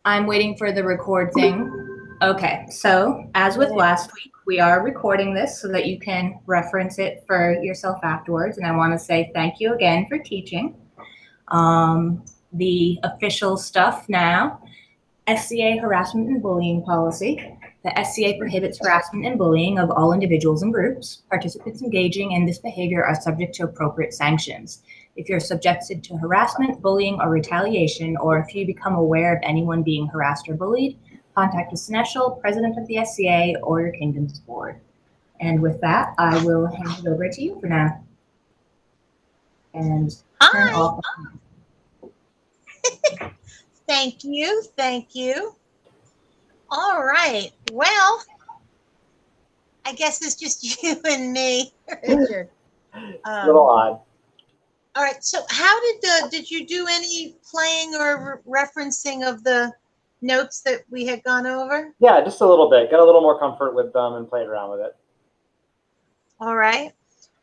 I'm waiting for the record thing. Okay, so as with last week, we are recording this so that you can reference it for yourself afterwards. And I want to say thank you again for teaching. The official stuff now, SCA harassment and bullying policy. The SCA prohibits harassment and bullying of all individuals and groups. Participants engaging in this behavior are subject to appropriate sanctions. If you're subjected to harassment, bullying, or retaliation, or if you become aware of anyone being harassed or bullied, contact the Seneschal, president of the SCA, or your kingdom's board. And with that, I will hand it over to you for now. And turn off. Thank you. Thank you. All right. Well, I guess it's just you and me, Richard. A little odd. All right. So, how did you do any playing or referencing of the notes that we had gone over? Yeah, just a little bit. Got a little more comfort with them and played around with it. All right.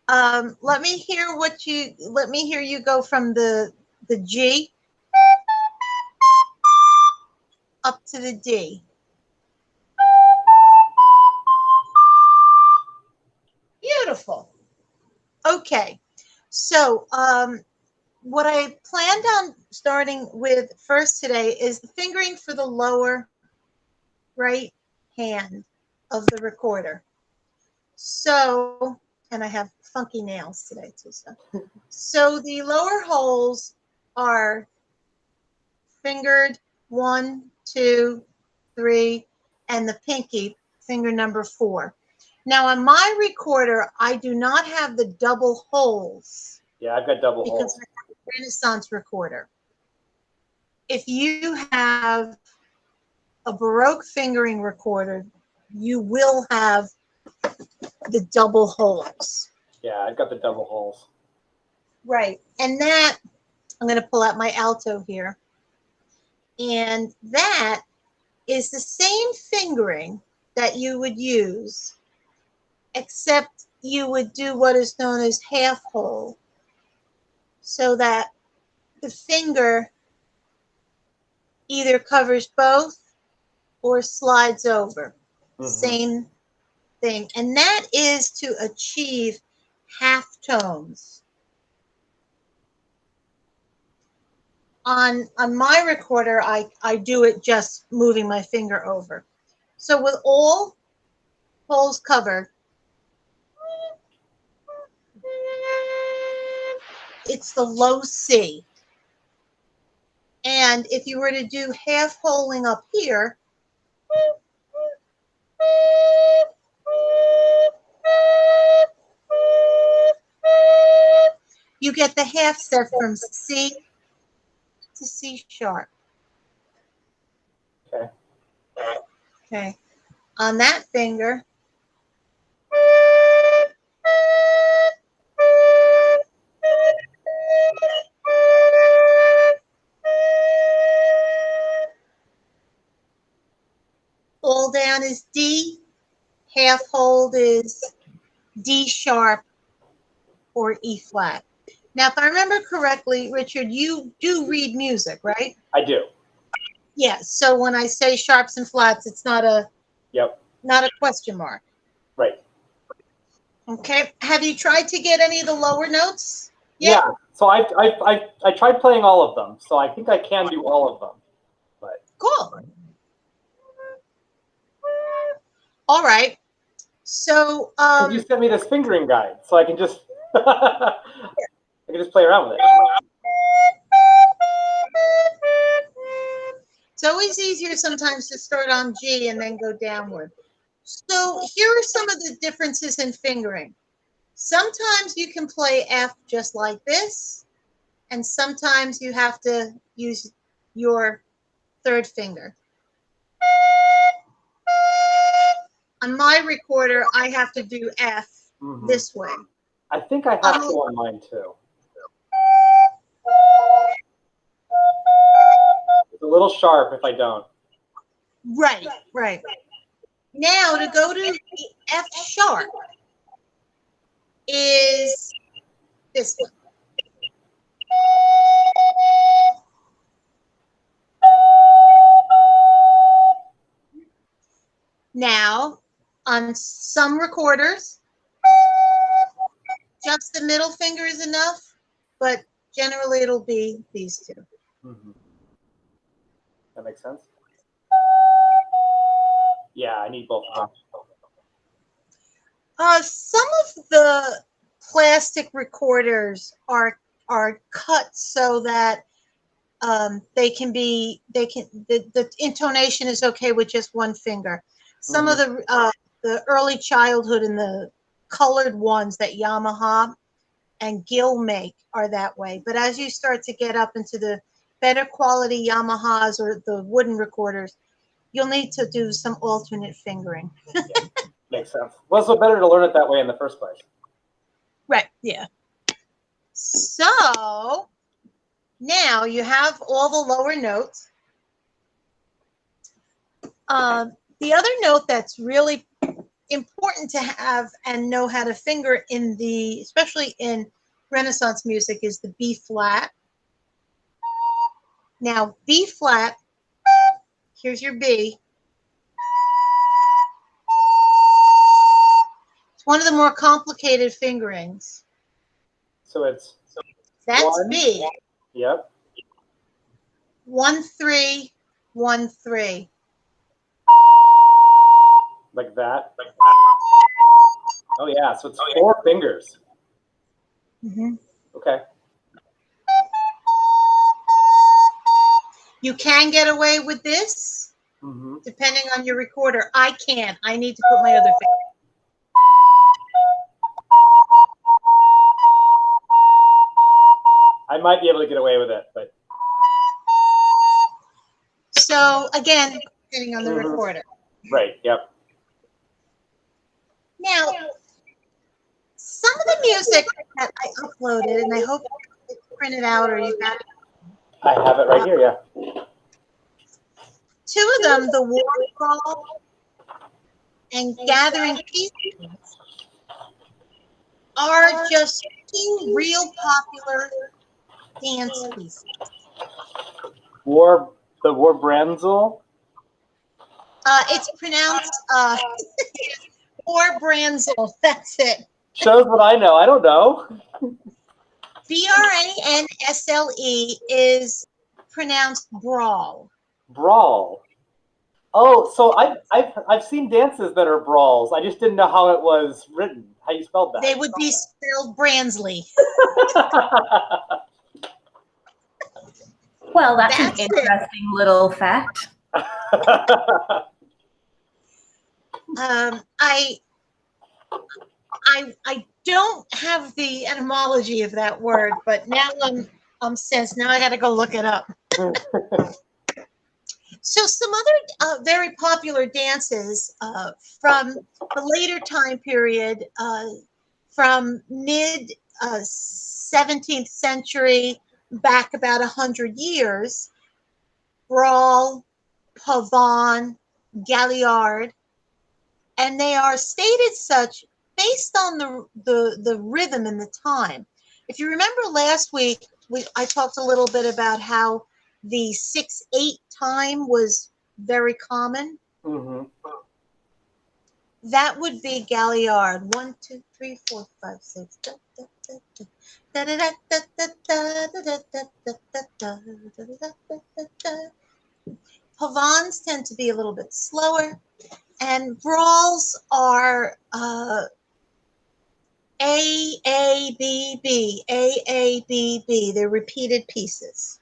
Let me hear you go from the G up to the D. Beautiful. Okay. So, what I planned on starting with first today is the fingering for the lower right hand of the recorder. So, and I have funky nails today too. So the lower holes are fingered 1, 2, 3, and the pinky finger number 4. Now on my recorder, I do not have the double holes. Yeah, I've got double holes. Because I have a Renaissance recorder. If you have a Baroque fingering recorder, you will have the double holes. Yeah, I've got the double holes. Right. And that, I'm going to pull out my alto here. And that is the same fingering that you would use, except you would do what is known as half hole, so that the finger either covers both or slides over. Mm-hmm. Same thing. And that is to achieve half tones. On my recorder, I do it just moving my finger over. So with all holes covered, it's the low C. And if you were to do half holing up here, you get the half step from C to C sharp. Okay. Okay. On that finger, all down is D, half hold is D sharp or E flat. Now, if I remember correctly, Richard, you do read music, right? I do. Yeah. So when I say sharps and flats, it's not a question mark. Right. Okay. Have you tried to get any of the lower notes yet? Yeah. So I tried playing all of them. So I think I can do all of them. But cool. All right. So you sent me this fingering guide, so I can just I can just play around with it. It's always easier sometimes to start on G and then go downward. So here are some of the differences in fingering. Sometimes you can play F just like this, and sometimes you have to use your third finger. On my recorder, I have to do F this way. I think I have to on mine too. It's a little sharp if I don't. Right, right. Now to go to the F sharp is this one. On some recorders, just the middle finger is enough, but generally it'll be these two. Mm-hmm. That makes sense. Yeah, I need both of them. Some of the plastic recorders are cut so that the intonation is okay with just one finger. Some of the early childhood and the colored ones that Yamaha and Gill make are that way. But as you start to get up into the better quality Yamahas or the wooden recorders, you'll need to do some alternate fingering. Yeah, makes sense. Well, so better to learn it that way in the first place. Right, yeah. So now you have all the lower notes. The other note that's really important to have and know how to finger especially in Renaissance music, is the B flat. Now, B flat, here's your B. It's one of the more complicated fingerings. So That's one, B. Yep. 1 3 1 3. Like that. Oh yeah, so it's 4 fingers. Mm-hmm. Okay. You can get away with this, depending on your recorder. I can't. I need to put my other finger. I might be able to get away with it, but. So again, depending on the recorder. Right. Yep. Now, some of the music that I uploaded, and I hope it's printed out or you got it. I have it right here. Yeah. 2 of them, the War Crawl and Gathering Pieces, are just 2 real popular dance pieces. The Warbranzel. It's pronounced Warbranzel. That's it. Shows what I know. I don't know. Bransle is pronounced brawl. Brawl. Oh, so I've seen dances that are brawls. I just didn't know how it was written. How you spelled that? They would be spelled Bransley. Well, that's an interesting little fact. I don't have the etymology of that word, but now I'm sensed. Now I got to go look it up. So some other very popular dances from the later time period, from mid 17th century back about 100 years: brawl, pavane, galliard, and they are stated such based on the rhythm and the time. If you remember last week, I talked a little bit about how the 6/8 time was very common. That would be galliard. 1 2 3 4 5 6. Pavanes tend to be a little bit slower, and brawls are A A B B A A B B. They're repeated pieces.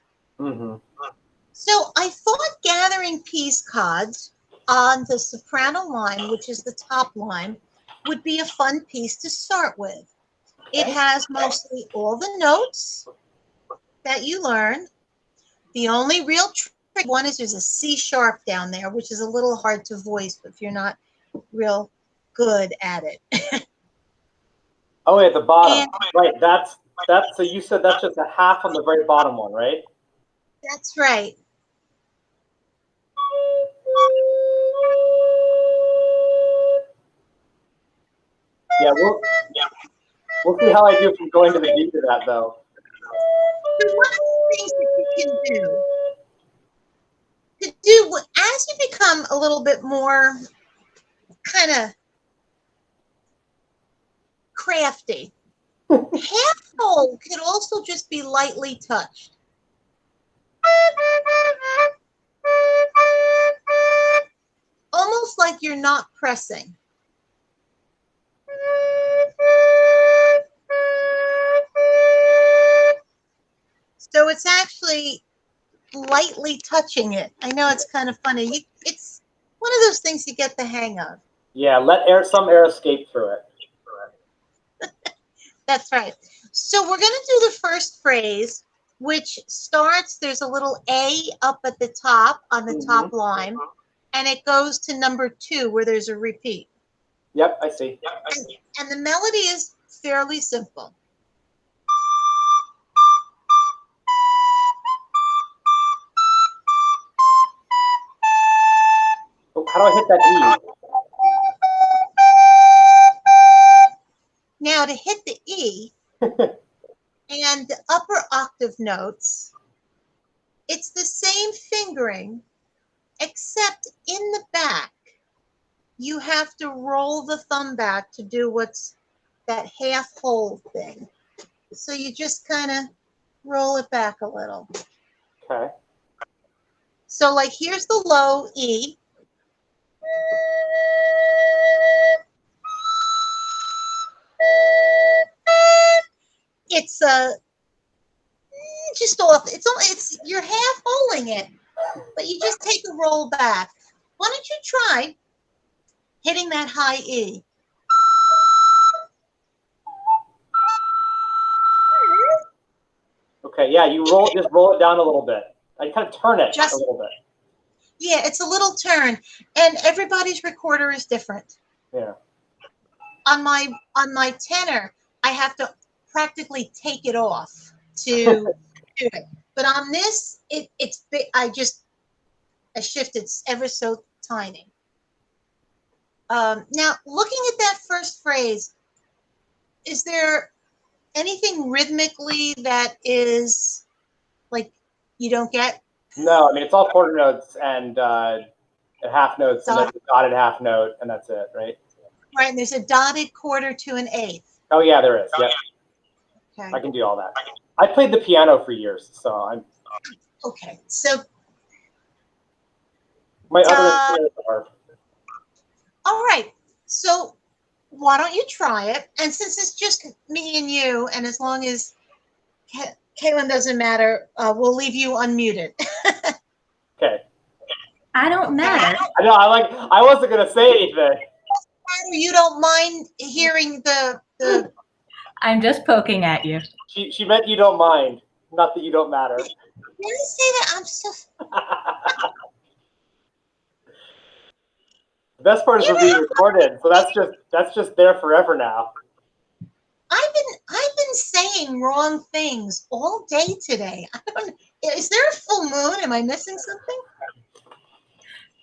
So I thought gathering piece cards on the soprano line, which is the top line, would be a fun piece to start with. It has mostly all the notes that you learn. The only real trick one is there's a C sharp down there, which is a little hard to voice if you're not real good at it. Oh, at the bottom. Right. That's so you said that's just a half on the very bottom one, right? That's right. Yeah, we'll see how I do from going to the beat of that, though. So one of the things that you can do as you become a little bit more kind of crafty. Half hold could also just be lightly touched. Almost like you're not pressing. So it's actually lightly touching it. I know it's kind of funny. It's one of those things you get the hang of. Yeah, let some air escape through it. That's right. So we're going to do the first phrase, which starts, there's a little A up at the top on the top line, and it goes to number 2 where there's a repeat. Yep, I see. And the melody is fairly simple. Oh, how do I hit that E? Now to hit the E and the upper octave notes, it's the same fingering, except in the back, you have to roll the thumb back to do what's that half hold thing. So you just kind of roll it back a little. Okay. So like here's the low E. It's just off. It's you're half holding it, but you just take a roll back. Why don't you try hitting that high E? Okay, yeah, just roll it down a little bit. I kind of turn it a little bit. Yeah, it's a little turn, and everybody's recorder is different. Yeah. On my tenor, I have to practically take it off to do it. But on this, it's big. I shifted ever so tiny. Now, looking at that first phrase, is there anything rhythmically that is like you don't get? No, I mean, it's all quarter notes and half notes and then a dotted half note, and that's it, right? Right, and there's a dotted quarter to an eighth. Oh, yeah, there is. Yep. Okay. I can do all that. I played the piano for years, so I'm... Okay, so... My other instruments are... All right, so why don't you try it? And since it's just me and you, and as long as Caitlin doesn't matter, we'll leave you unmuted. Okay. I don't matter. I know, I wasn't going to say anything. You don't mind hearing the... I'm just poking at you. She meant you don't mind, not that you don't matter. Did I say that? I'm so... The best part is we're being recorded, so that's just there forever now. I've been saying wrong things all day today. Is there a full moon? Am I missing something?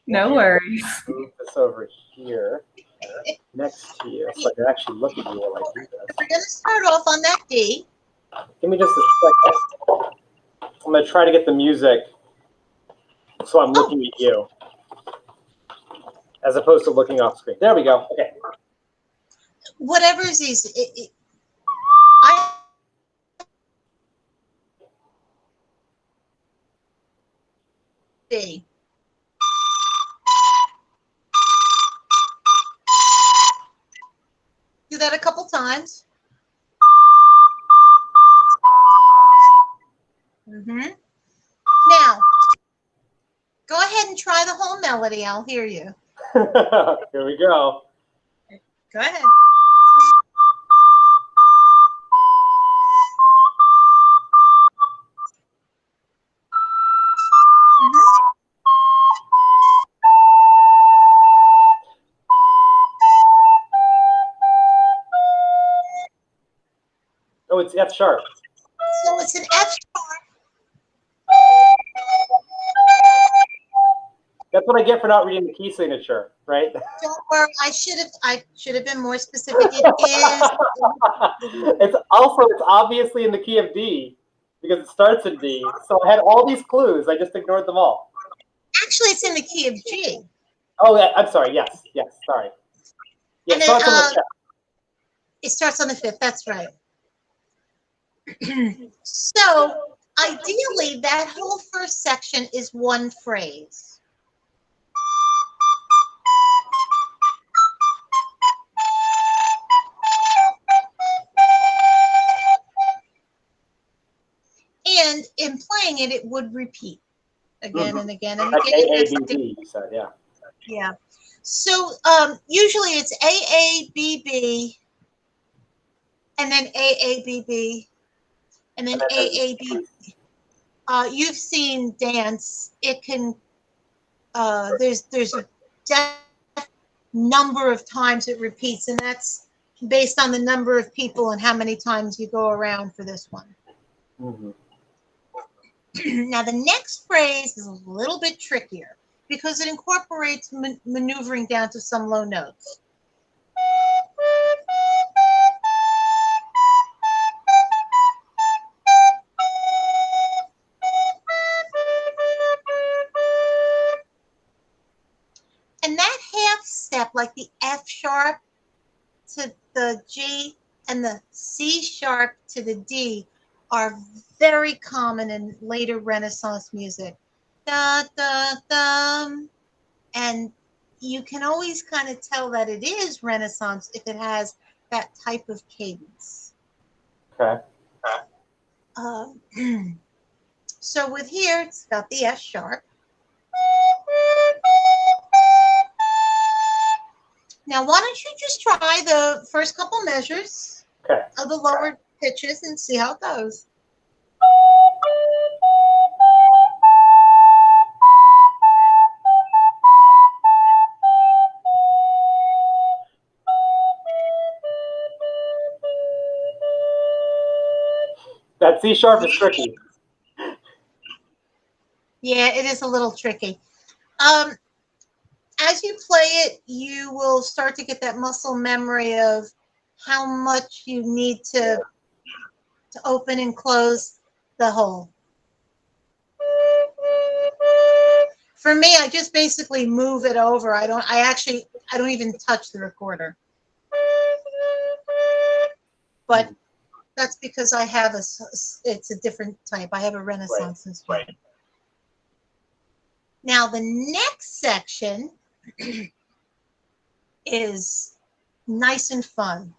No worries. Move this over here next to you so I can actually look at you while I do this. We're going to start off on that D. Give me just a second. I'm going to try to get the music so I'm looking at you as opposed to looking off screen. There we go. Okay. Whatever is easy. D. Do that a couple times. Now, go ahead and try the whole melody. I'll hear you. Here we go. Go ahead. Oh, it's F sharp. So it's an F sharp. That's what I get for not reading the key signature, right? Don't worry, I should have been more specific. It is. It's obviously in the key of D because it starts in D. So I had all these clues. I just ignored them all. Actually, it's in the key of G. Oh, yeah, I'm sorry. Yes, sorry. Yeah, And so it's on the It starts on the 5th. That's right. So ideally, that whole first section is one phrase. And in playing it, it would repeat again and again and Like again. AABB, you said, yeah. Yeah. So usually it's AABB, and then AABB, and then AABB. You've seen dance. It can. There's a definite number of times it repeats, and that's based on the number of people and how many times you go around for this one. Mm-hmm. Now, the next phrase is a little bit trickier because it incorporates maneuvering down to some low notes. And that half step, like the F sharp to the G and the C sharp to the D, are very common in later Renaissance music. Da, da, da. And you can always kind of tell that it is Renaissance if it has that type of cadence. Okay. So with here, it's got the S sharp. Now, why don't you just try the first couple measures of the lower pitches and see how it goes. That C sharp is tricky. Yeah, it is a little tricky. As you play it, you will start to get that muscle memory of how much you need to open and close the hole. For me, I just basically move it over. I don't even touch the recorder. But that's because I have it's a different type. I have a Renaissance instrument. Right. Now the next section is nice and fun.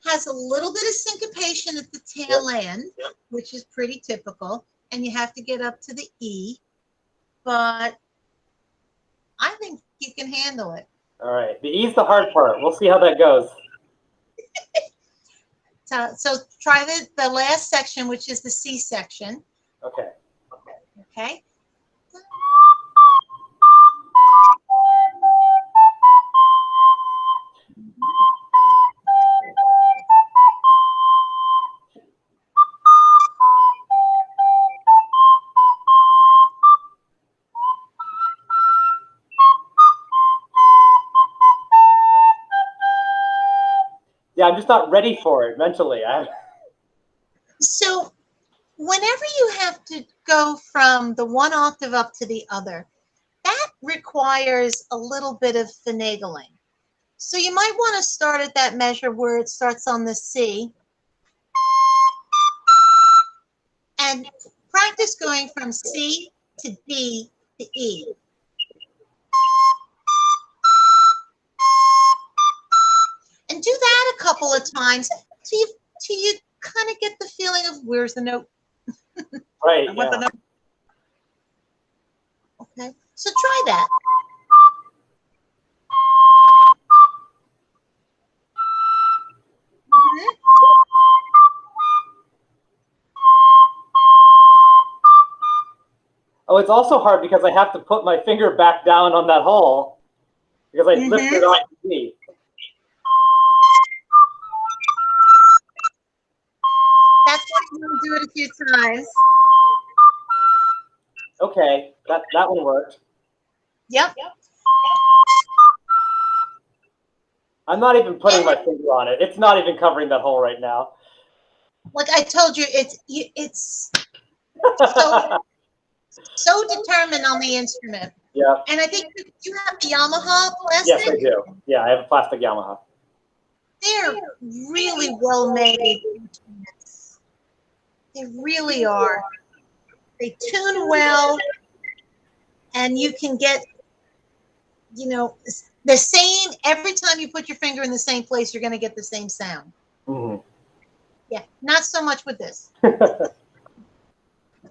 Has a little bit of syncopation at the tail end, which is pretty typical, and you have to get up to the E, but I think you can handle it. All right, the E's the hard part. We'll see how that goes. So try the last section, which is the C section. Okay. Okay. Yeah, I'm just not ready for it mentally. So whenever you have to go from the one octave up to the other, that requires a little bit of finagling. So you might want to start at that measure where it starts on the C and practice going from C to D to E. And do that a couple of times till you kind of get the feeling of where's the note. Right. Yeah. The note. Okay, so try that. Oh, it's also hard because I have to put my finger back down on that hole because I lifted on the That's why you want to do it a few times. Okay, that one worked. Yep. I'm not even putting my finger on it. It's not even covering that hole right now. Like I told you, it's so determined on the instrument. Yeah. And I think you have the Yamaha plastic. Yes, I do. Yeah, I have a plastic Yamaha. They're really well made instruments. They really are. They tune well, and you can get, the same every time you put your finger in the same place. You're going to get the same sound. Mm-hmm. Yeah, not so much with this.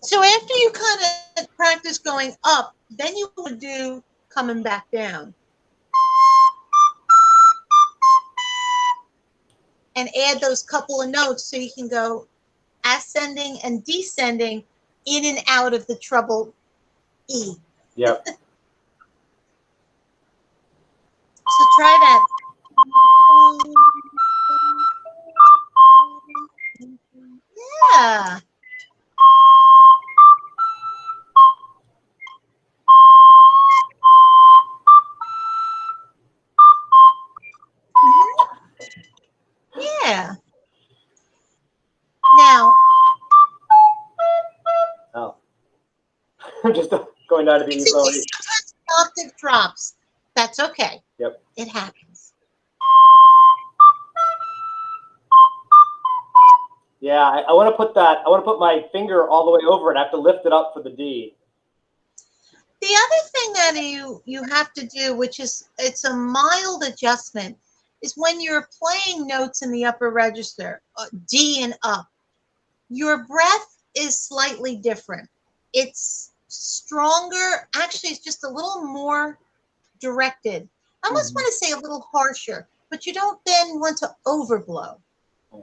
So after you kind of practice going up, then you would do coming back down. And add those couple of notes so you can go ascending and descending in and out of the treble E. Yep. So try that. Yeah. Yeah. Now. Oh. I'm just going down to the It's low. sometimes the octave drops. That's okay. Yep. It happens. Yeah, I want to put that. I want to put my finger all the way over it. I have to lift it up for the D. The other thing that you have to do, which is it's a mild adjustment, is when you're playing notes in the upper register, D and up, your breath is slightly different. It's stronger. Actually, it's just a little more directed. I almost want to say a little harsher, but you don't then want to overblow. Yeah.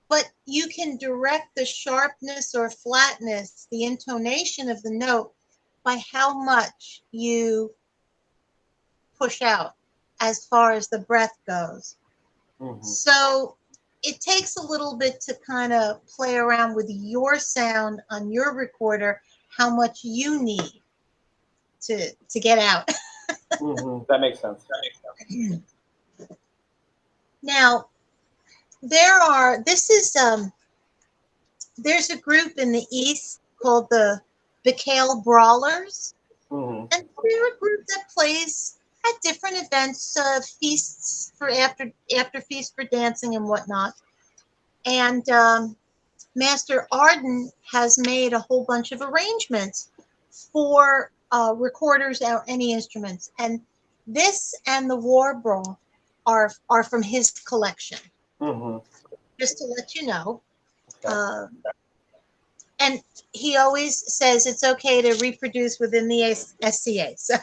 But you can direct the sharpness or flatness, the intonation of the note, by how much you push out as far as the breath goes. Mm-hmm. So it takes a little bit to kind of play around with your sound on your recorder, how much you need to get out. Mm-hmm. That makes sense. Now, there's a group in the East called the Bacale Brawlers. Mm-hmm. And they're a group that plays at different events, feasts for after feast for dancing and whatnot. And Master Arden has made a whole bunch of arrangements for recorders or any instruments. And this and the War Brawl are from his collection. Mm-hmm. Just to let you know. Okay. And he always says it's okay to reproduce within the SCA. So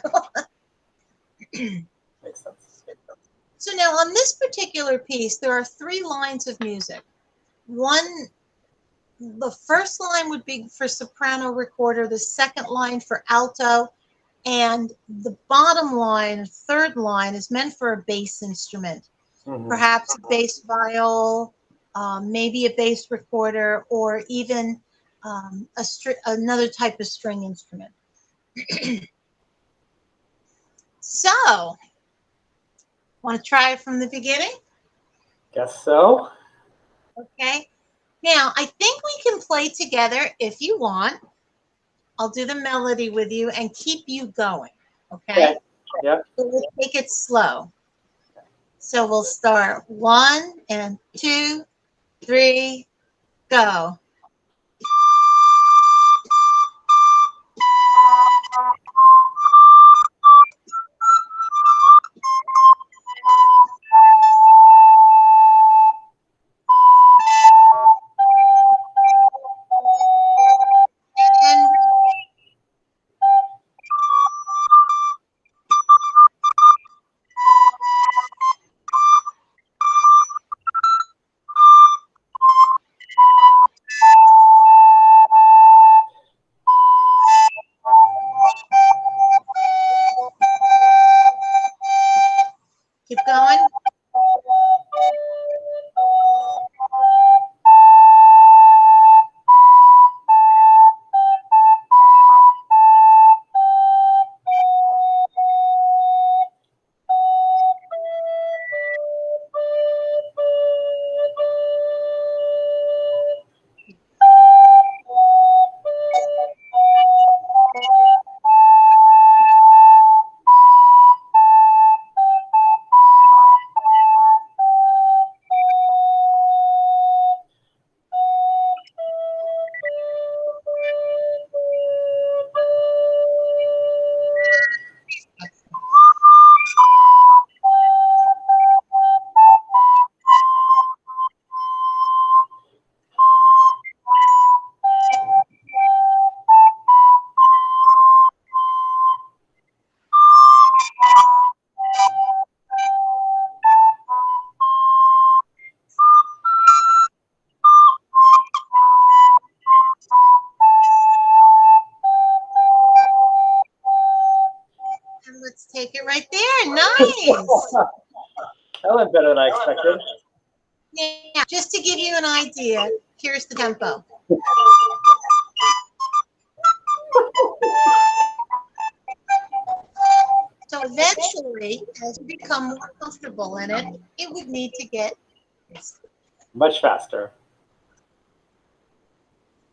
Makes sense. So now on this particular piece, there are 3 lines of music. The first line would be for soprano recorder, the second line for alto, and the bottom line, third line, is meant for a bass instrument. Mm-hmm. Perhaps a bass viol, maybe a bass recorder, or even another type of string instrument. So, want to try it from the beginning? Guess so. Okay. Now, I think we can play together if you want. I'll do the melody with you and keep you going. Okay? Yeah. So we'll take it slow. So we'll start 1 and 2, 3, go. And right there. Nice. That went better than I expected. Yeah, just to give you an idea, here's the tempo. So eventually, as you become more comfortable in it, it would need to get Much faster.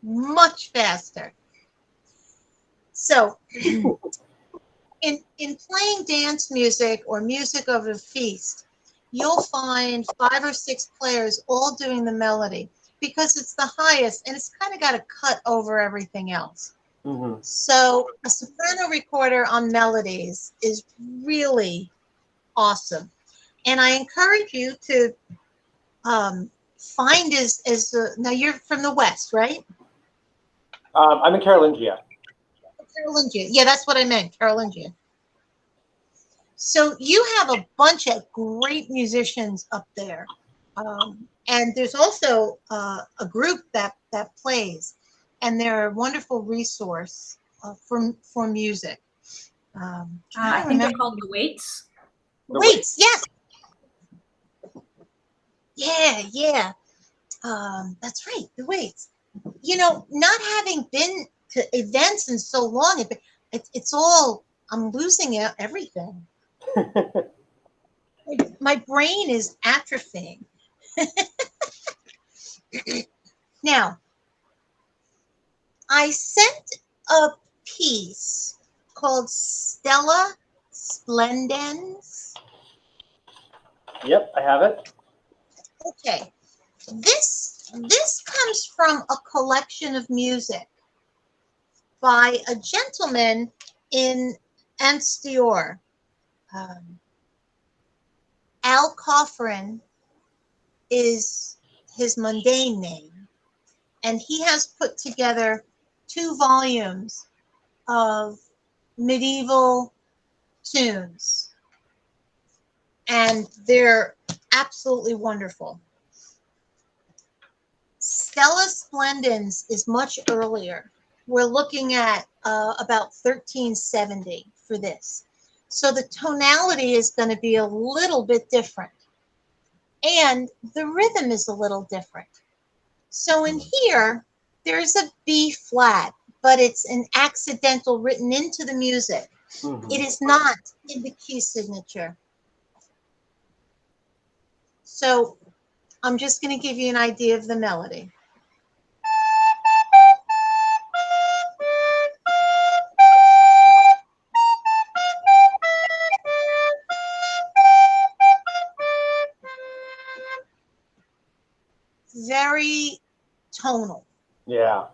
much faster. So in playing dance music or music of a feast, you'll find 5 or 6 players all doing the melody because it's the highest and it's kind of got to cut over everything else. Mm-hmm. So a soprano recorder on melodies is really awesome. And I encourage you to find now you're from the West, right? I'm in Carolingia. Carolingia. Yeah, that's what I meant, Carolingia. So you have a bunch of great musicians up there. And there's also a group that plays, and they're a wonderful resource for music. I think they're called the Waits. The Waits, yes. Yeah. That's right, the Waits. You know, not having been to events in so long, it's all, I'm losing everything. My brain is atrophying. Now, I sent a piece called Stella Splendens. Yep, I have it. Okay, this comes from a collection of music by a gentleman in Anstior. Al Coffrin is his mundane name, and he has put together 2 volumes of medieval tunes, and they're absolutely wonderful. Stella Splendens is much earlier. We're looking at about 1370 for this. So the tonality is going to be a little bit different. And the rhythm is a little different. So in here, there's a B flat, but it's an accidental written into the music. Mm-hmm. It is not in the key signature. So I'm just going to give you an idea of the melody. Very tonal. Yeah.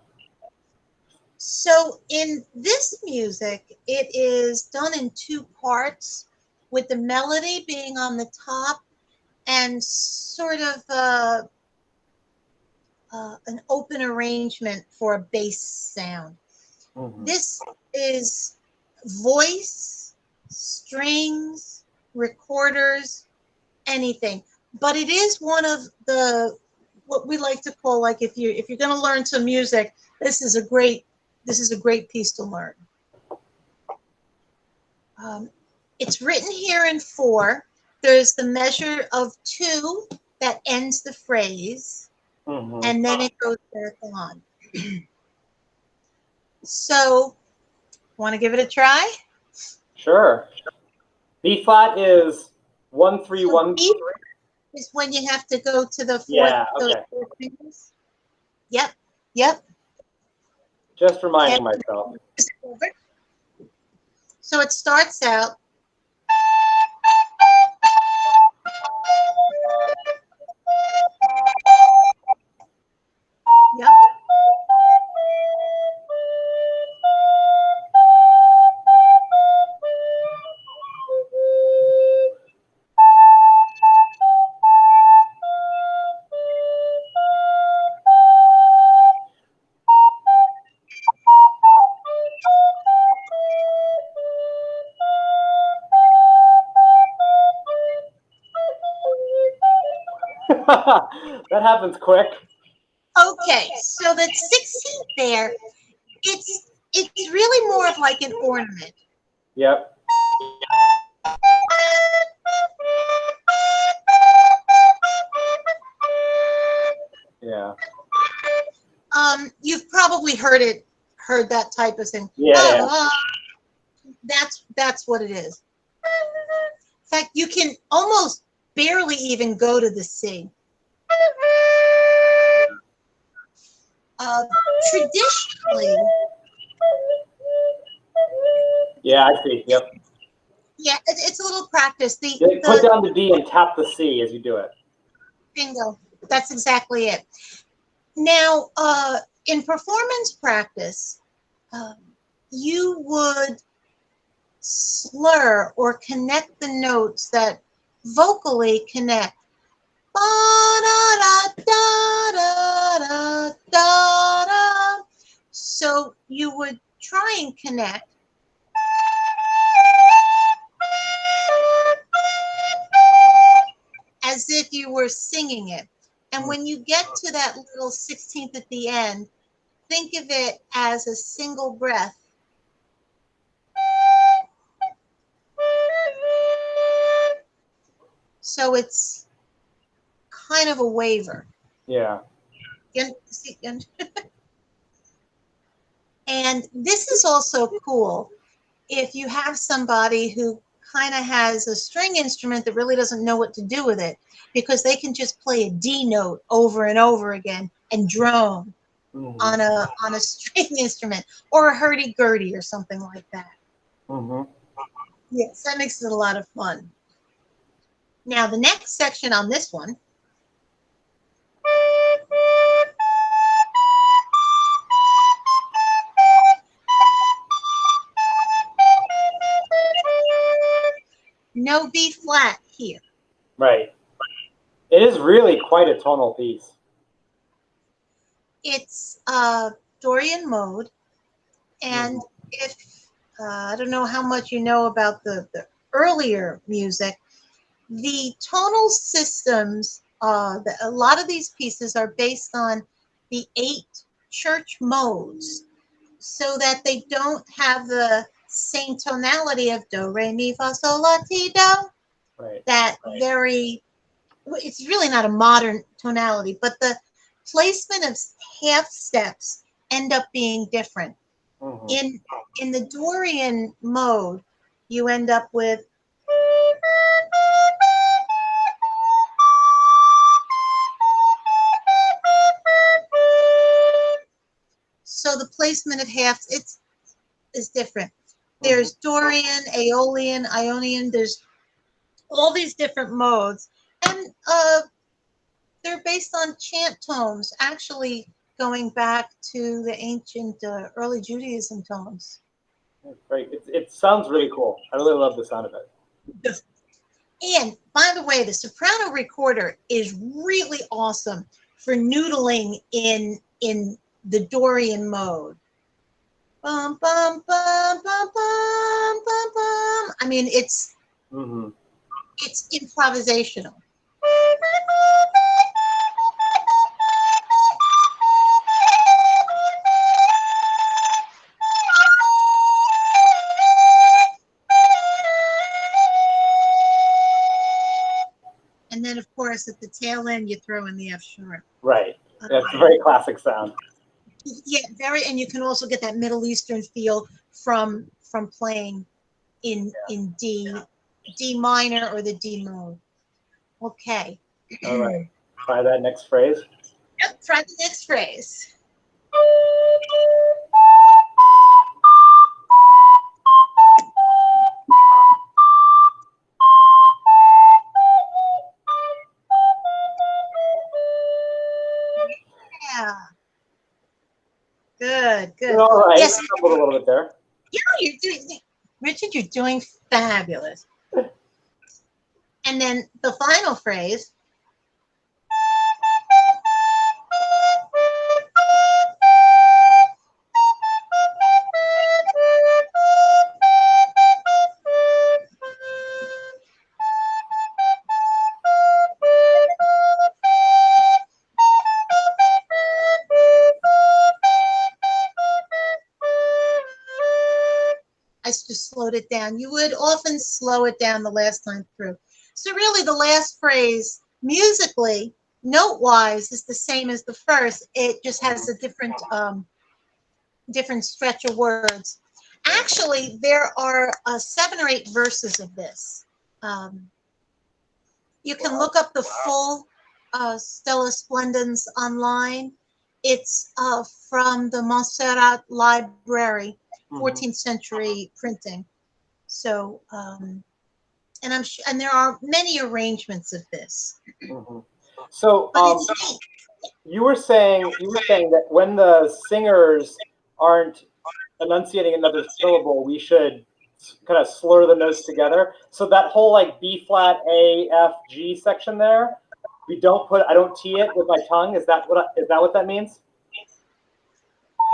So in this music, it is done in 2 parts, with the melody being on the top and sort of an open arrangement for a bass sound. Mm-hmm. This is voice, strings, recorders, anything. But it is one of the, what we like to call, like, if you're going to learn some music, this is a great piece to learn. It's written here in 4. There's the measure of 2 that ends the phrase, Mm-hmm. and then it goes back on. So, want to give it a try? Sure. B flat is 1 3 So 1 B is when you have to go to the 4th. Yeah, those okay. 4 fingers. Yep. Just reminding myself. So it starts out. Yep. That happens quick. Okay, so that 16th there, it's really more of like an ornament. Yep. Yeah. You've probably heard that type of thing. Yeah. That's what it is. In fact, you can almost barely even go to the C. Traditionally, Yeah, I see. Yep. yeah, it's a little practice. Put down the D and tap the C as you do it. Bingo. That's exactly it. Now, in performance practice, you would slur or connect the notes that vocally connect. So you would try and connect. As if you were singing it. And when you get to that little 16th at the end, think of it as a single breath. So it's kind of a waver. Yeah. And this is also cool if you have somebody who kind of has a string instrument that really doesn't know what to do with it, because they can just play a D note over and over again and drone on a string instrument, or a hurdy-gurdy or something like that. Yes, that makes it a lot of fun. Now, the next section on this one no B flat here. Right. It is really quite a tonal piece. It's Dorian mode, and if I don't know how much you know about the earlier music, the tonal systems, a lot of these pieces are based on the 8 church modes, so that they don't have the same tonality of do, re, mi, fa, sol, la, ti, do. Right. That very, it's really not a modern tonality, but the placement of half steps end up being different. In the Dorian mode, you end up with so the placement of halves is different. There's Dorian, Aeolian, Ionian. There's all these different modes, and they're based on chant tones, actually going back to the ancient early Judaism tones. Great. It sounds really cool. I really love the sound of it. And by the way, the soprano recorder is really awesome for noodling in the Dorian mode. Bum, bum, bum, bum, bum, bum, bum. I mean, it's improvisational. And then, of course, at the tail end, you throw in the F sharp. Right. That's a very classic sound. Yeah, very, and you can also get that Middle Eastern feel from playing in D minor or the D mode. Okay. All right. Try that next phrase. Yep, try the next phrase. Yeah. Good, good. All right. Yes. A little bit there. Yeah, you're doing, Richard, you're doing fabulous. And then the final phrase. I guys just slowed it down. You would often slow it down the last time through. So really the last phrase musically, note-wise, is the same as the first. It just has a different different stretch of words. Actually, there are 7 or 8 verses of this. You can look up the full Stella Splendens online. It's from the Montserrat Library, 14th century printing. So, and there are many arrangements of this. So, you were saying that when the singers aren't enunciating another syllable, we should kind of slur the notes together. So that whole like B flat, A, F, G section there, I don't T it with my tongue. Is that what that means?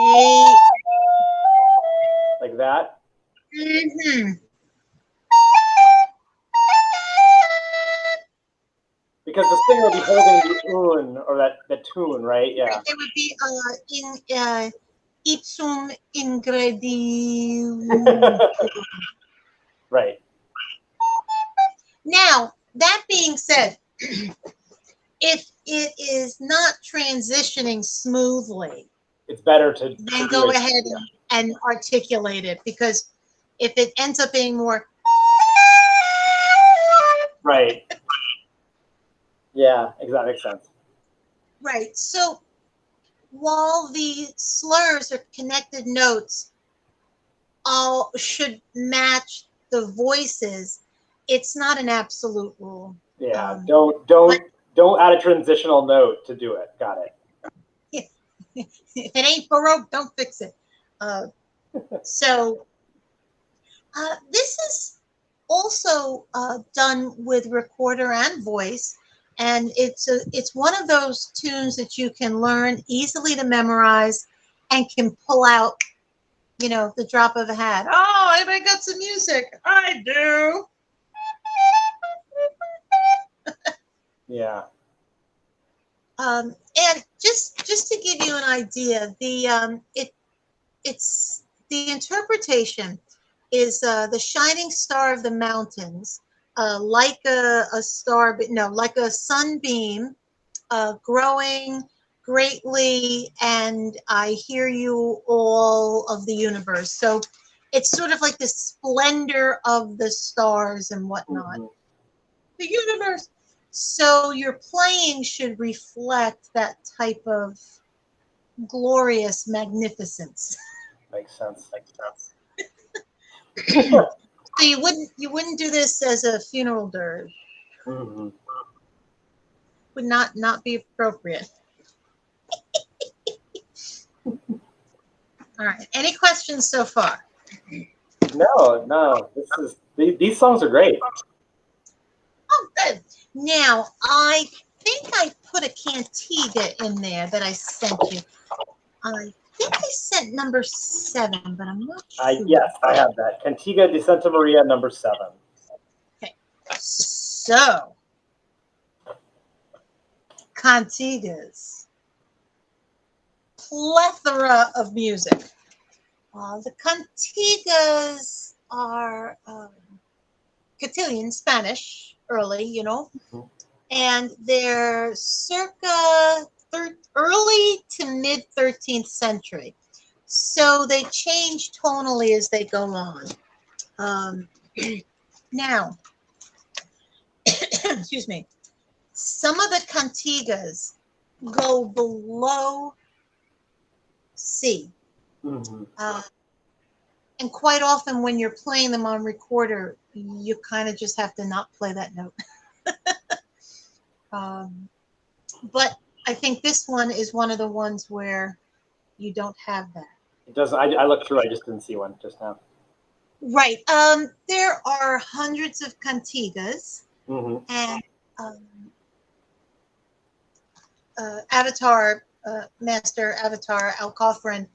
A. Like that? Mm-hmm. Because the singer will be holding the un or the tune, right? Yeah. It would be in ipsum ingredium. Right. Now, that being said, if it is not transitioning smoothly, It's better to then go ahead and articulate it, because if it ends up being more right. Yeah, exactly, makes sense. Right. So while the slurs or connected notes all should match the voices, it's not an absolute rule. Yeah, don't add a transitional note to do it. Got it. If it ain't Baroque, don't fix it. So this is also done with recorder and voice, and it's one of those tunes that you can learn easily to memorize and can pull out, the drop of a hat. Oh, anybody got some music? I do. Yeah. And just to give you an idea, it's the interpretation is the shining star of the mountains, like a star, but no, like a sunbeam, growing greatly, and I hear you all of the universe. So it's sort of like the splendor of the stars and whatnot. The universe. So your playing should reflect that type of glorious magnificence. Makes sense. So you wouldn't do this as a funeral dirge. Mm-hmm. Would not be appropriate. All right. Any questions so far? No. These songs are great. Oh, good. Now, I think I put a Cantiga in there that I sent you. I think I sent number 7, but I'm not sure. Yes, I have that. Cantiga de Santa Maria, number 7. Okay. So, Cantigas. Plethora of music. The Cantigas are Castilian Spanish, early, and they're circa early to mid 13th century. So they change tonally as they go on. Now, excuse me, some of the Cantigas go below C. Mm-hmm. And quite often when you're playing them on recorder, you kind of just have to not play that note. But I think this one is one of the ones where you don't have that. It doesn't. I looked through. I just didn't see one just now. Right. There are hundreds of cantigas, and Master Avatar Alcofrin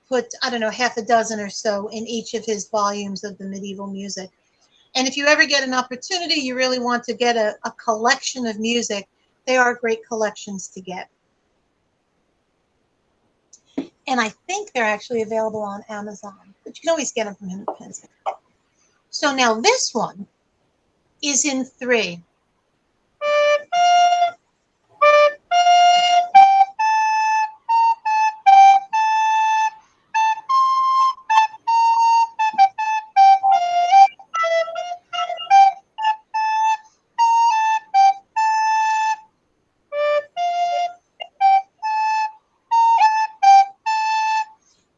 put, I don't know, half a dozen or so in each of his volumes of the medieval music. And if you ever get an opportunity, you really want to get a collection of music, they are great collections to get. And I think they're actually available on Amazon, but you can always get them from him at Penn. So now this one is in 3.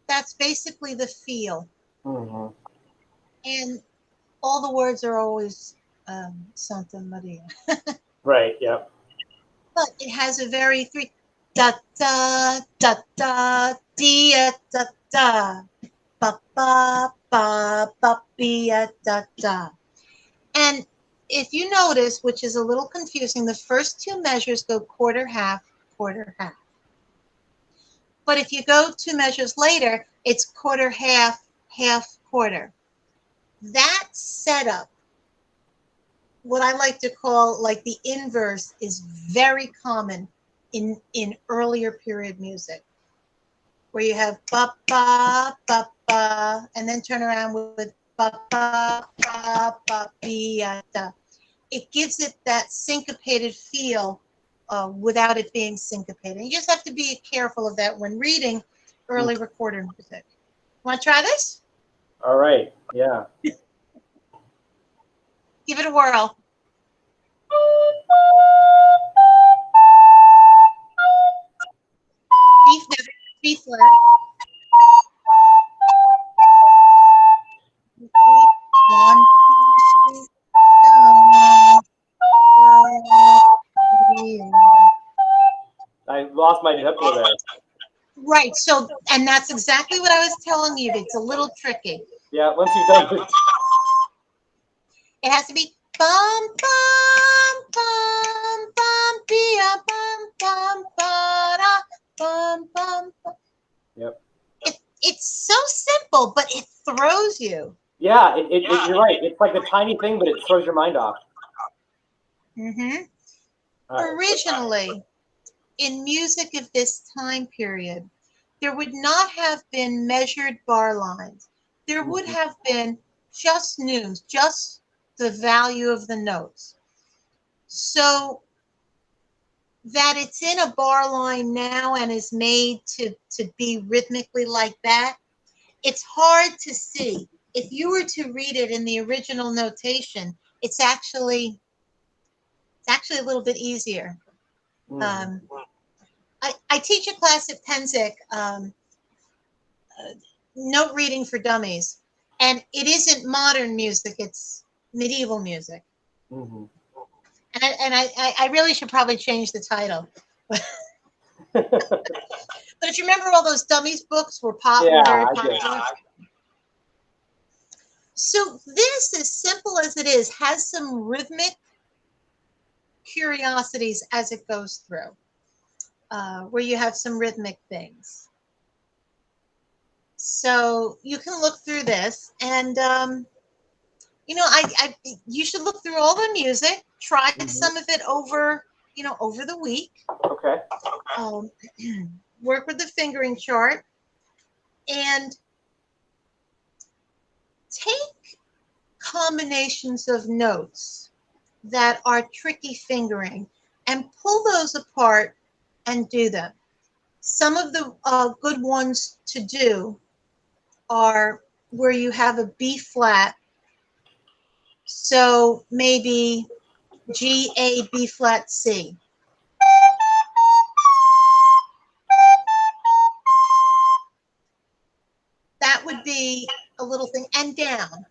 That's basically the feel. Mm-hmm. And all the words are always Santa Maria. Right. Yep. But it has a very 3 da da da da dia da da ba ba ba ba bia da da. And if you notice, which is a little confusing, the first 2 measures go quarter half quarter half. But if you go 2 measures later, it's quarter half half quarter. That setup, what I like to call like the inverse, is very common in earlier period music, where you have ba ba ba ba, and then turn around with ba ba ba ba bia da. It gives it that syncopated feel without it being syncopated. You just have to be careful of that when reading early recorded music. Want to try this? All right. Yeah. Give it a whirl. B flat. One, two, three, I lost my tempo there. right. So, and that's exactly what I was telling you. It's a little tricky. Yeah. Once you've done it. It has to be bum bum bum bum bia bum bum ba da bum bum. Yep. It's so simple, but it throws you. Yeah. You're right. It's like a tiny thing, but it throws your mind off. Mm-hmm. All right. Originally, in music of this time period, there would not have been measured bar lines. There would have been just neumes, just the value of the notes. So that it's in a bar line now and is made to be rhythmically like that, it's hard to see. If you were to read it in the original notation, it's actually a little bit easier. I teach a class at Penzic, note reading for dummies, and it isn't modern music; it's medieval music. Mm-hmm. And I really should probably change the title. But if you remember, all those dummies books were very popular. So this, as simple as it is, has some rhythmic curiosities as it goes through, where you have some rhythmic things. So you can look through this, and you should look through all the music. Try some of it over the week. Okay. Work with the fingering chart and take combinations of notes that are tricky fingering and pull those apart and do them. Some of the good ones to do are where you have a B flat. So maybe G, A, B flat, C. That would be a little thing. And down.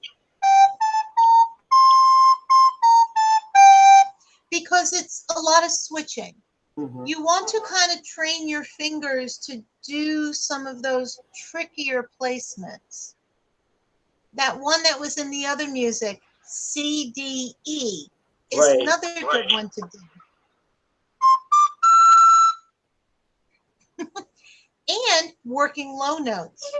Because it's a lot of switching. You want to kind of train your fingers to do some of those trickier placements. That one that was in the other music, C, D, E, is another good one to do. And working low notes.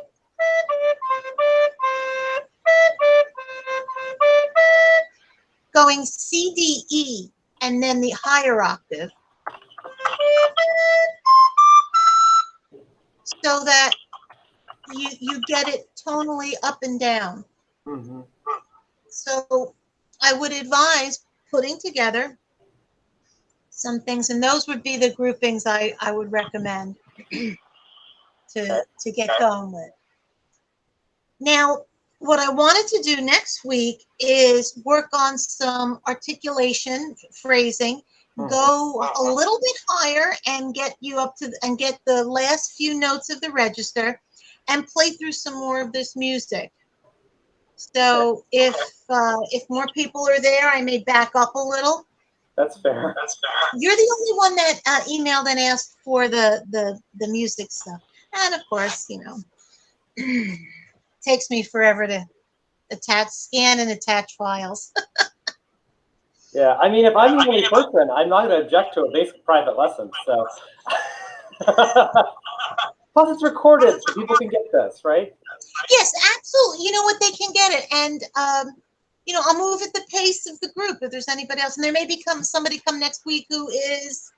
Going C, D, E, and then the higher octave. So that you get it tonally up and down. So I would advise putting together some things, and those would be the groupings I would recommend to get going with. Now, what I wanted to do next week is work on some articulation, phrasing, go a little bit higher and get you up to and get the last few notes of the register and play through some more of this music. So if more people are there, I may back up a little. That's fair. You're the only one that emailed and asked for the music stuff. And of course, you know, takes me forever to scan and attach files. Yeah, I mean, if I'm the only person, I'm not going to object to a basic private lesson. So, plus it's recorded, so people can get this, right? Yes, absolutely. You know what? They can get it, and you know, I'll move at the pace of the group if there's anybody else, and there may become somebody come next week who is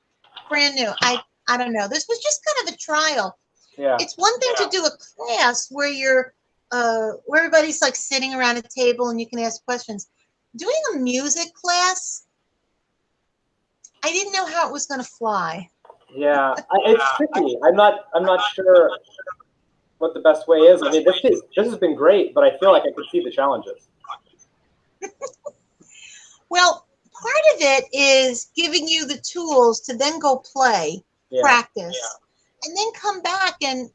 brand new. I don't know. This was just kind of a trial. Yeah. It's one thing to do a class where you're where everybody's like sitting around a table and you can ask questions. Doing a music class, I didn't know how it was going to fly. Yeah, it's tricky. I'm not sure what the best way is. I mean, this has been great, but I feel like I could see the challenges. Well, part of it is giving you the tools to then go play, practice, and then come back and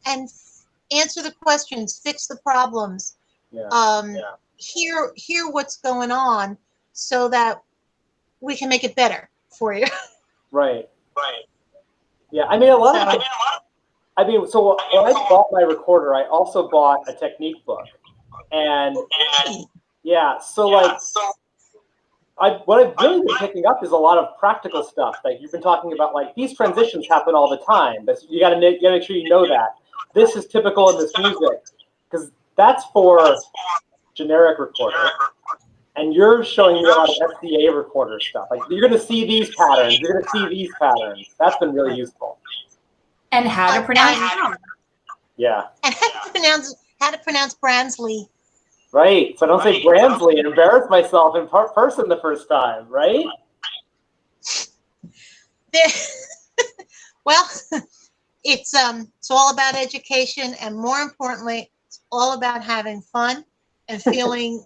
answer the questions, fix the problems, hear what's going on so that we can make it better for you. Right. Yeah, I mean, so when I bought my recorder, I also bought a technique book. And what I've really been picking up is a lot of practical stuff. Like you've been talking about, like these transitions happen all the time. But you got to make sure you know that. This is typical in this music because that's for generic recorder. And you're showing me a lot of SDA recorder stuff. Like you're going to see these patterns. You're going to see these patterns. That's been really useful. And how to pronounce it. Yeah. And how to pronounce Bransley. Right. So I don't say Bransley and embarrass myself in person the first time, right? Well, it's all about education, and more importantly, it's all about having fun and feeling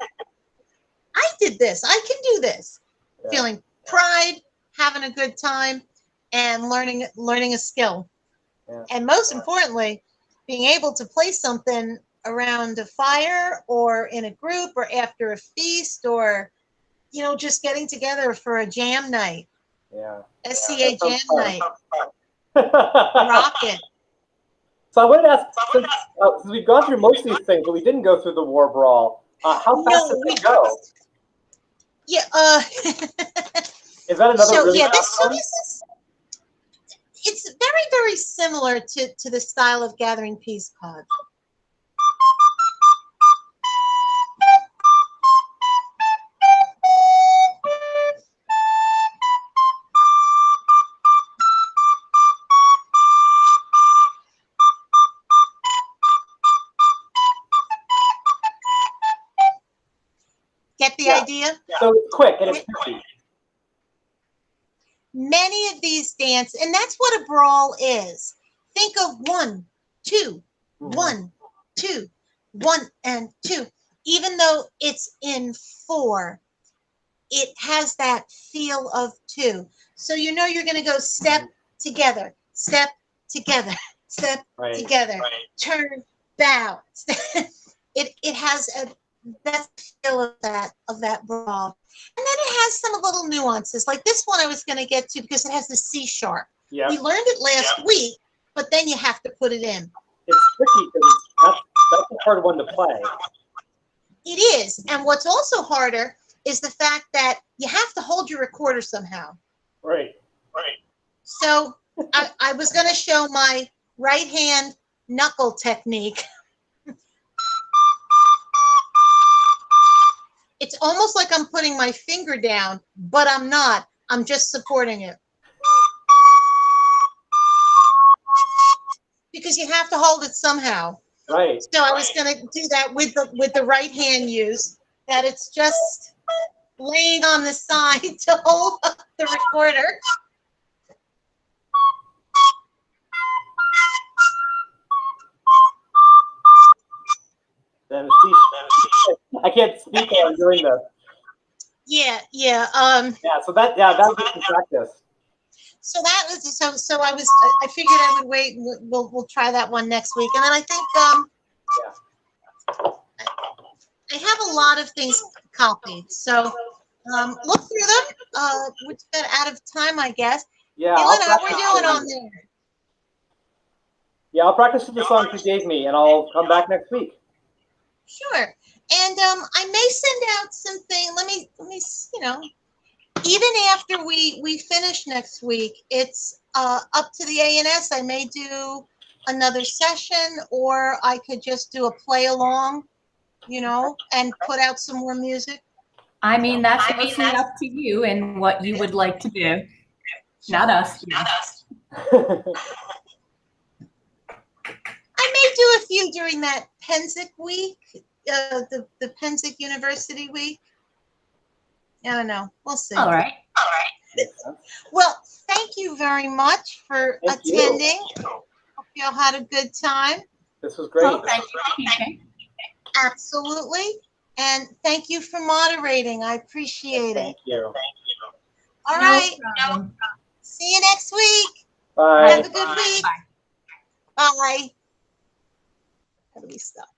I did this, I can do this. Yeah. Feeling pride, having a good time, and learning a skill. Yeah. And most importantly, being able to play something around a fire or in a group or after a feast or, you know, just getting together for a jam night. Yeah. SCA jam night. Rockin'. So I wanted to ask, since we've gone through most of these things, but we didn't go through the war brawl, how fast did it go? Yeah. Is that another really it's very, very similar to the style of gathering peace cards. Get the idea? So it's quick and it's pretty. Many of these dance, and that's what a brawl is. Think of 1, 2, 1, 2, 1, and 2. Even though it's in 4, it has that feel of 2. So you know you're going to go step together, step together, step together, turn, bow. It has that feel of that brawl. And then it has some little nuances. Like this one I was going to get to because it has the C sharp. Yep. We learned it last week, but then you have to put it in. It's tricky because that's a hard one to play. It is. And what's also harder is the fact that you have to hold your recorder somehow. Right. So I was going to show my right hand knuckle technique. It's almost like I'm putting my finger down, but I'm not. I'm just supporting it. Because you have to hold it somehow. Right. So I was going to do that with the right hand use. that it's just laying on the side to hold up the recorder. I can't speak while I'm doing this. Yeah. Yeah, so that was good practice. So that was so I figured I would wait. We'll try that one next week, and then I think I have a lot of things copied. So look through them. We got out of time, I guess. Yeah, Dylan, how we doing on there? Yeah, I'll practice with the songs you gave me, and I'll come back next week. Sure. And I may send out something. Let me even after we finish next week, it's up to the ANS. I may do another session, or I could just do a play along, and put out some more music. I mean, that's mostly up to you and what you would like to do. Not us. I may do a few during that Penzic week, the Penzic University week. I don't know. We'll see. All right. Well, thank you very much for attending. Hope you all had a good time. This was great. Well, thank you. Absolutely. And thank you for moderating. I appreciate it. Thank you. All right. Problem. See you next week. Bye. Have a good week. Bye. How do we stop?